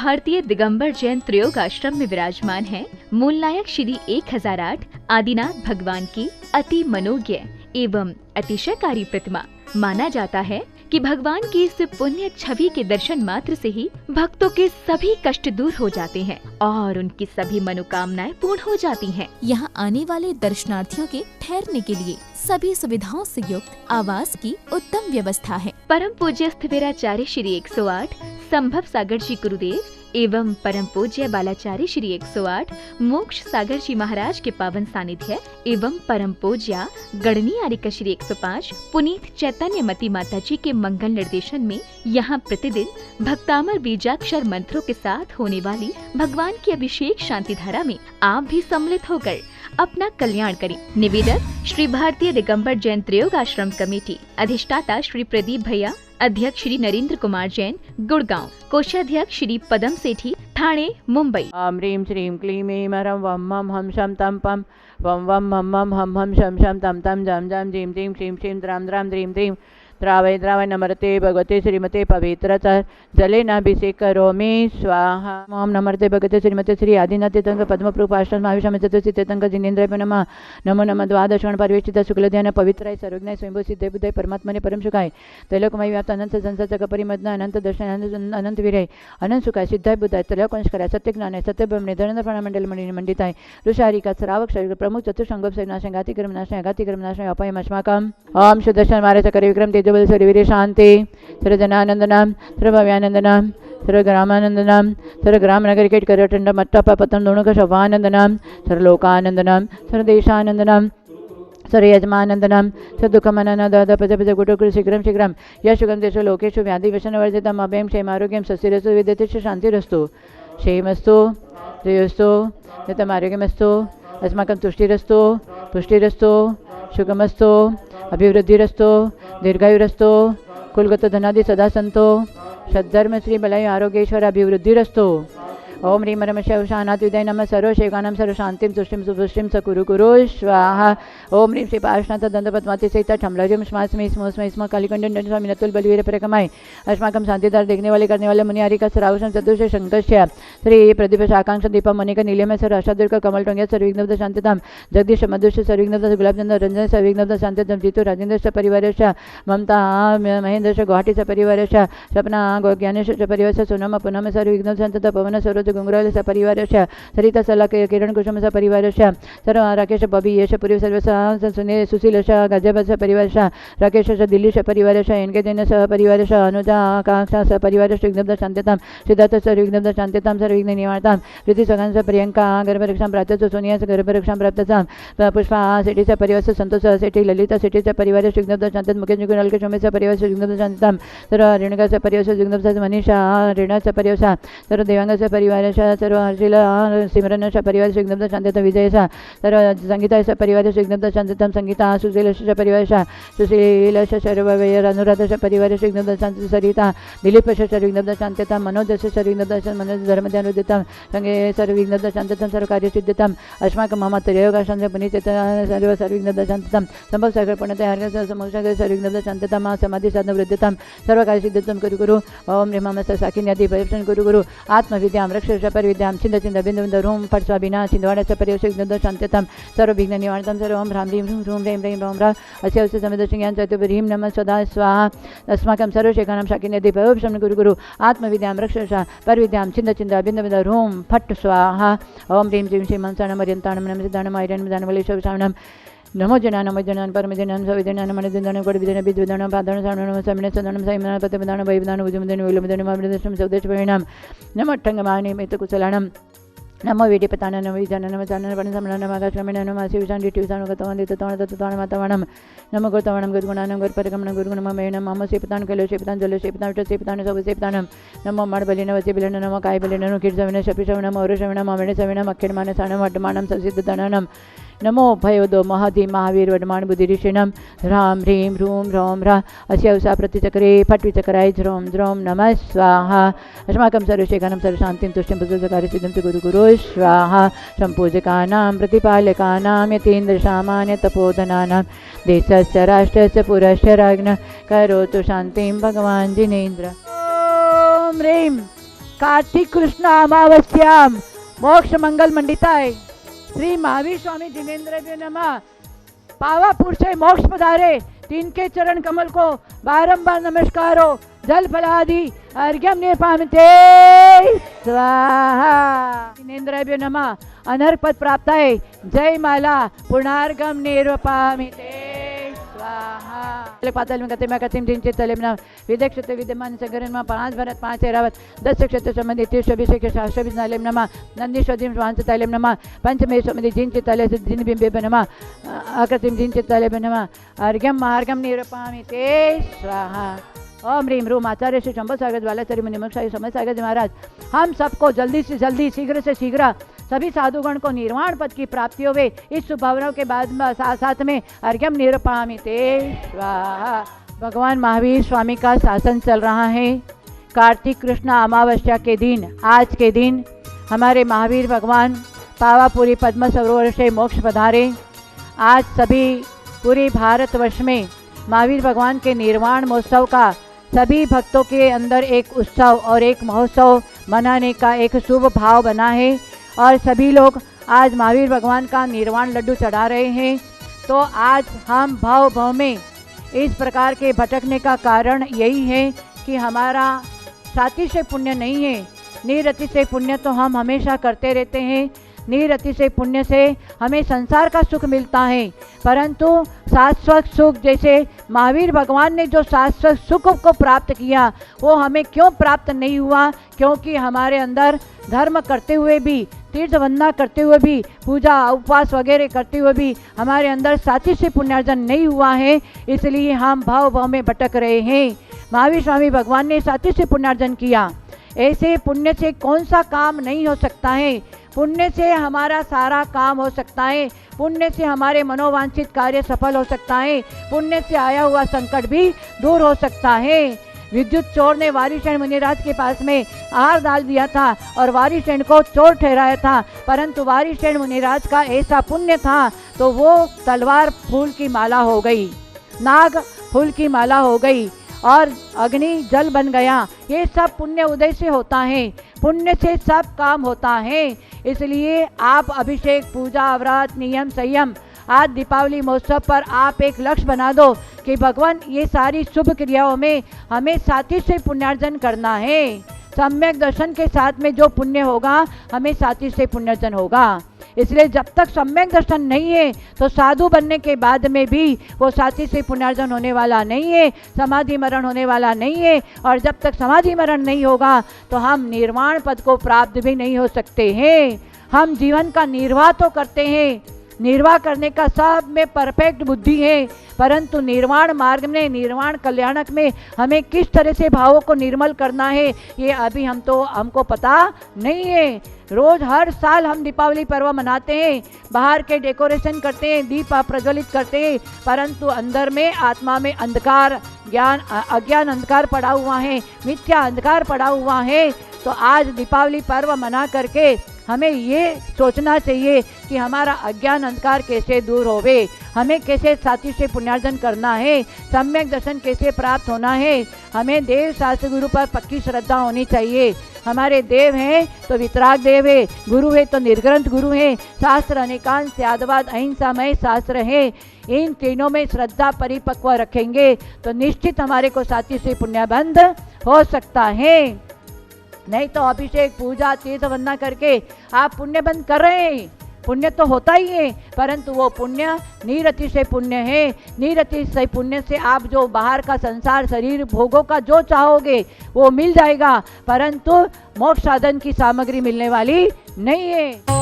भारतीय दिगंबर जैन त्रयोग आश्रम में विराजमान है मूलनायक श्री 1008 आदिनाथ भगवान की अति मनोज्ञ एवं अतिशयकारी प्रतिमा। माना जाता है कि भगवान की इस पुण्य छवि के दर्शन मात्र से ही भक्तों के सभी कष्ट दूर हो जाते हैं और उनकी सभी मनोकामनाएं पूर्ण हो जाती हैं। यहाँ आने वाले दर्शनार्थियों के ठहरने के लिए सभी सुविधाओं से युक्त आवास की उत्तम व्यवस्था है। परम पूज्य स्थविराचार्य श्री 108 संभव सागर जी गुरुदेव एवं परम पूज्य बालाचार्य श्री 108 मोक्ष सागर जी महाराज के पावन सानिध्य एवं परम पूज्य गणनी आर्यका श्री 105 पुनीत चैतन्य मती माता जी के मंगल निर्देशन में यहाँ प्रतिदिन भक्तामर बीजाक्षर मंत्रों के साथ होने वाली भगवान की अभिषेक शांति धारा में आप भी सम्मिलित होकर अपना कल्याण करें। निवेदक श्री भारतीय दिगंबर जैन त्रयोग आश्रम कमेटी, अधिष्ठाता श्री प्रदीप भैया, अध्यक्ष श्री नरेंद्र कुमार जैन गुड़गांव, कोषाध्यक्ष श्री पदम सेठी ठाणे मुंबई। ओम ह्रीं श्रीं क्लीं ऐं हरं वं मं हम शम तम पम वं वं मं मं हम शम शम तम तम जम जम जीं जीं श्रीं श्रीं द्रां द्रां द्रीं द्रीं द्रावय द्रावय नमर्ते भगवते श्रीमते पवित्रतः जलेनाभिषेक करोमि स्वाहा। ओम नमर्ते भगवते श्रीमते श्री आदिनाथ तीर्थंक पद्मप्रूपाष्टम महाविषम चतुर्थी तीर्थंक जिनेन्द्र नमः नमो नमः द्वादशण परिवेष्टित शुक्ल ध्यान पवित्राय सर्वज्ञाय स्वयंभू सिद्धे बुद्धे परमात्मने परम सुखाय त्रैलोकमय व्याप्त अनंत संसार परिमग्न अनंत दर्शन अनंत वीराय अनंत सुखाय सिद्धाय बुद्धाय त्रैलोकंशकाय सत्य ज्ञानाय सत्य ब्रह्मणे धरण प्रणमंडल मंडिताय ऋषारिका श्रावक शरीर प्रमुख चतुर्संगोप नाशय घातिक्रम नाशय अपायम अस्माकम्। ओम सुदर्शन मारे कर विक्रम तेजोबल सर्वीर शांति सर्वजनानंदनाम सर्वभव्यानंदनाम सर्वग्रामानंदनाम सर्वग्राम नगर केट करटंड मट्टा पतन दोनों का शवानंदनाम सर्वलोकानंदनाम सर्वदेशानंदनाम सर्वयजमानंदनाम सदुःखमनन दादा पद पद गुटुकुल शीघ्रं शीघ्रं यशुगं देशो लोकेषु व्याधि व्यसनवर्जितम् अभयं क्षेमारोग्यं सस्यरस्तु विद्यतेषु शान्तिरस्तु क्षेमस्तु श्रेयस्तु नित्यम् आरोग्यमस्तु अस्माकं तुष्टिरस्तु पुष्टिरस्तु सुखमस्तु अभिवृद्धिरस्तु दीर्घायुरस्तु कुलगत धनादि सदा संतो सद्धर्म श्री बलाय आरोग्येश्वर अभिवृद्धिरस्तु। ओम ह्रीं परमेश्वर शानाथ विदय नमः सर्वशेखानां सर्वशांतिं तुष्टिं सुपुष्टिं स कुरु कुरु स्वाहा। ओम ह्रीं श्री पार्श्वनाथ दंतपद्माति सहित ठमलजम स्मास्मि स्म कालिकंडन स्वामी नतुल बलवीर परकमाय अस्माकं शांतिदार देखने वाले करने वाले मुनि हरि का सरावशन चतुर्ष शंकरस्य श्री प्रदीप शाकांक्ष दीप मणिका नीलम सर अष्टादुर्ग कमल टोंग्या सर्विघ्नद शांतिताम जगदीश मधुष सर्विघ्नद गुलाबचंद रंजन सर्विघ्नद शांतितम जीतु राजेंद्र परिवारस्य ममता महेंद्र गुवाहाटी परिवारस्य सपना ज्ञानेश परिवार सोनम पुनम सर्विघ्नद शांतता पवन सरोज गुंगराल सपरिवारस्य सरिता सला किरण कुसुम सपरिवारस्य सर्व राकेश बबी यश पुरी सर्व सुनील सुशील गजब सपरिवारस्य राकेश दिल्ली सपरिवारस्य एनके दिन सहपरिवारस्य अनुजा आकांक्षा सपरिवारस्य विघ्नद शांतिताम सिद्धार्थ सर्विघ्नद शांतिताम सर्वविघ्न निवारताम प्रीति सगन प्रियंका गर्भरक्षां प्राप्त सोनिया गर्भरक्षां प्राप्त पुष्पा सेठी परिवार संतोष सेठी ललिता सेठी परिवारस्य विघ्नद शांतित मुकेश गुणाल के शोमे परिवारस्य विघ्नद शांतिताम सर्व रेणुका परिवारस्य विघ्नद मनीषा रेणा परिवार सर्व देवांग परिवार सर्व हर्षिला सिमरन परिवार विघ्नद शांतिता विजय सर्व संगीता परिवार विघ्नद शांतितम संगीता सुशील परिवार सुशील सर्वैर अनुराध परिवार विघ्नद शांति सरिता दिलीप विघ्नद शांतिता मनोज विघ्नद मनोज धर्मध्यानुदितम संगे सर्विघ्नद शांतितम सर्व कार्य सिद्धितम अस्माकं मम त्रयोग शांति पुनीत सर्व सर्विघ्नद शांतितम संभव सागर पुण्यते हर समोषागर सर्विघ्नद शांतितम समाधि साधन वृद्धितम सर्व कार्य सिद्धितम कुरु कुरु। ओम ह्रीं साकिन्यादि परिप्शन कुरु कुरु आत्मविद्यां रक्ष परिविद्यां छिंद छिंद बिंदु बिंदु रूम फट स्वाभिना छिंदवाड़ा परिवशिघ्नद शांतितम सर्व विघ्न निवारणतम सर्व ओम ह्रां ह्रीं ह्रूं ह्रीं ह्रीं ह्रौं ह्रा अस्य अस्य समिदशज्ञान चतुर्भ्रीं नमः सदा स्वाहा। अस्माकं सर्वशेखानां शाकिन्यदि परिवक्षं गुरु गुरु आत्मविद्यां रक्ष परिविद्यां छिंद छिंद बिंदु बिंदु रूम फट स्वाहा। ओम ह्रीं श्रीं श्रीं मंसाणं मर्यन्ताणं नमसिदाणं आयरनं दानवलेशवशाणं नमो जनान जनान परमजनान सविजनान मनजनान कोडविजन बिद्विदान पादान सामनं समिने सदनं सैमना पतविदान वैविदान उजमदन विलमदन मामदशम सौदेश परिणाम नमो ठंगमानि मित कुशलाणं नमो वेटिपतान नमो विजान नमो जानन पण समन नमो आकाशमेन नमो आशिविशान दिटिविशान गतवान दिततान तततान मातवाणं नमो गुरुतवाणं गुरुगुणानं गुरुपरगमनं गुरुगुणममेन मम सेपतान कलो सेपतान जलो सेपतान विट सेपतान सब सेपतानं नमो माडबलिन वसिबिलन नमो कायबलिन कीर्जविन शपिशवनं औरशवनं ममेण सविनं अक्षरमानं सानं वड्डमानं ससिद्धतनं नमो भयोदो महधि महावीर वडमान बुद्धिऋषिणं ह्रां ह्रीं ह्रूं ह्रौं ह्रा अस्य उषा प्रतिचक्रे फट्विचक्राय ध्रौं ध्रौं नमः स्वाहा। अस्माकं सर्वशेखानां सर्वशान्तिं तुष्टिं पुस्तकार्यसिद्धिं च गुरु गुरु स्वाहा। सम्पूजकानां प्रतिपालकानां यतीन्द्रसामान्य तपोधनानां देशस्य राष्ट्रस्य पुरस्य राज्ञः करोतु शान्तिं भगवान् जिनेन्द्र। ओम ह्रीं कार्तिक कृष्ण अमावस्याम मोक्ष मंगल मंडिताय श्री महावीर स्वामी जिनेन्द्र नमः। पावापुर से मोक्ष पधारे तिनके चरण कमल को बारंबार नमस्कारो जल फलादि अर्घ्यम निर्पामते स्वाहा। जिनेन्द्राभ्यो नमः। अनर्घ पद प्राप्त है। जय माला पुनर्गम निर्पामिते स्वाहा। पाताल में गति में कतिम दिन चित्तले में विदक्षते विद्यमान सगरन में 5 भरत 5 ऐरावत 10 क्षत्र संबंधी 30 अभिषेक शास्त्र विज्ञानम नमः। नंदीश्वरीम स्वांत तैलम नमः। पंचमे संबंधी जिन चित्तले से जिन बिंबे नमः। अकृतिम जिन चित्तले नमः। अर्घ्यम मार्गम निर्पामिते स्वाहा। ओम ह्रीम रूम आचार्य श्री शंभु सागर ज्वालाचार्य मुनि मुक्ताई समय सागर जी महाराज हम सबको जल्दी से जल्दी शीघ्र से शीघ्र सभी साधुगण को निर्वाण पद की प्राप्ति होवे इस शुभभावनाओं के बाद साथ में अर्घ्यम निर्पामिते स्वाहा। भगवान महावीर स्वामी का शासन चल रहा है। कार्तिक कृष्ण अमावस्या के दिन आज के दिन हमारे महावीर भगवान पावापुरी पद्म सरोवर से मोक्ष पधारे। आज सभी पूरे भारतवर्ष में महावीर भगवान के निर्वाण महोत्सव का सभी भक्तों के अंदर एक उत्सव और एक महोत्सव मनाने का एक शुभ भाव बना है और सभी लोग आज महावीर भगवान का निर्वाण लड्डू चढ़ा रहे हैं। तो आज हम भाव भाव में इस प्रकार के भटकने का कारण यही है कि हमारा साथी से पुण्य नहीं है। निरति से पुण्य तो हम हमेशा करते रहते हैं। निरति से पुण्य से हमें संसार का सुख मिलता है, परंतु शाश्वत सुख जैसे महावीर भगवान ने जो शाश्वत सुख को प्राप्त किया वो हमें क्यों प्राप्त नहीं हुआ? क्योंकि हमारे अंदर धर्म करते हुए भी, तीर्थ वंदना करते हुए भी, पूजा उपवास वगैरह करते हुए भी हमारे अंदर साथी से पुण्यार्जन नहीं हुआ है, इसलिए हम भाव भाव में भटक रहे हैं। महावीर स्वामी भगवान ने साथी से पुण्यार्जन किया। ऐसे पुण्य से कौन सा काम नहीं हो सकता है? पुण्य से हमारा सारा काम हो सकता है। पुण्य से हमारे मनोवांछित कार्य सफल हो सकता है। पुण्य से आया हुआ संकट भी दूर हो सकता है। विद्युत चोर ने वारिसेन मुनिराज के पास में आहार डाल दिया था और वारिसेन को चोर ठहराया था, परंतु वारिसेन मुनिराज का ऐसा पुण्य था तो वो तलवार फूल की माला हो गई, नाग फूल की माला हो गई और अग्नि जल बन गया। ये सब पुण्य उदय से होता है। पुण्य से सब काम होता है। इसलिए आप अभिषेक, पूजा, व्रत, नियम, संयम आज दीपावली महोत्सव पर आप एक लक्ष्य बना दो कि भगवान ये सारी शुभ क्रियाओं में हमें साथी से पुण्यार्जन करना है। सम्यक दर्शन के साथ में जो पुण्य होगा हमें साथी से पुण्यार्जन होगा। इसलिए जब तक सम्यक दर्शन नहीं है तो साधु बनने के बाद में भी वो साथी से पुण्यार्जन होने वाला नहीं है, समाधि मरण होने वाला नहीं है। और जब तक समाधि मरण नहीं होगा तो हम निर्वाण पद को प्राप्त भी नहीं हो सकते हैं। हम जीवन का निर्वाह तो करते हैं, निर्वाह करने का सब में परफेक्ट बुद्धि है, परंतु निर्वाण मार्ग में, निर्वाण कल्याणक में हमें किस तरह से भावों को निर्मल करना है ये अभी हमको पता नहीं है। रोज हर साल हम दीपावली पर्व मनाते हैं, बाहर के डेकोरेशन करते हैं, दीप प्रज्वलित करते हैं, परंतु अंदर में आत्मा में अंधकार, अज्ञान अंधकार पड़ा हुआ है, मिथ्या अंधकार पड़ा हुआ है। तो आज दीपावली पर्व मना करके हमें ये सोचना चाहिए कि हमारा अज्ञान अंधकार कैसे दूर होवे, हमें कैसे साथी से पुण्यार्जन करना है, सम्यक दर्शन कैसे प्राप्त होना है। हमें देव शास्त्र गुरु पर पक्की श्रद्धा होनी चाहिए। हमारे देव हैं तो वितराग देव है, गुरु है तो निर्ग्रंथ गुरु है, शास्त्र अनेकांश यादवाद अहिंसामय शास्त्र है। इन तीनों में श्रद्धा परिपक्व रखेंगे तो निश्चित हमारे को साथी से पुण्यबंध हो सकता है। नहीं तो अभिषेक, पूजा, तीर्थ वंदना करके आप पुण्य बंद कर रहे हैं। पुण्य तो होता ही है, परंतु वो पुण्य निरति से पुण्य है। निरति से पुण्य से आप जो बाहर का संसार, शरीर, भोगों का जो चाहोगे वो मिल जाएगा, परंतु मोक्ष साधन की सामग्री मिलने वाली नहीं है।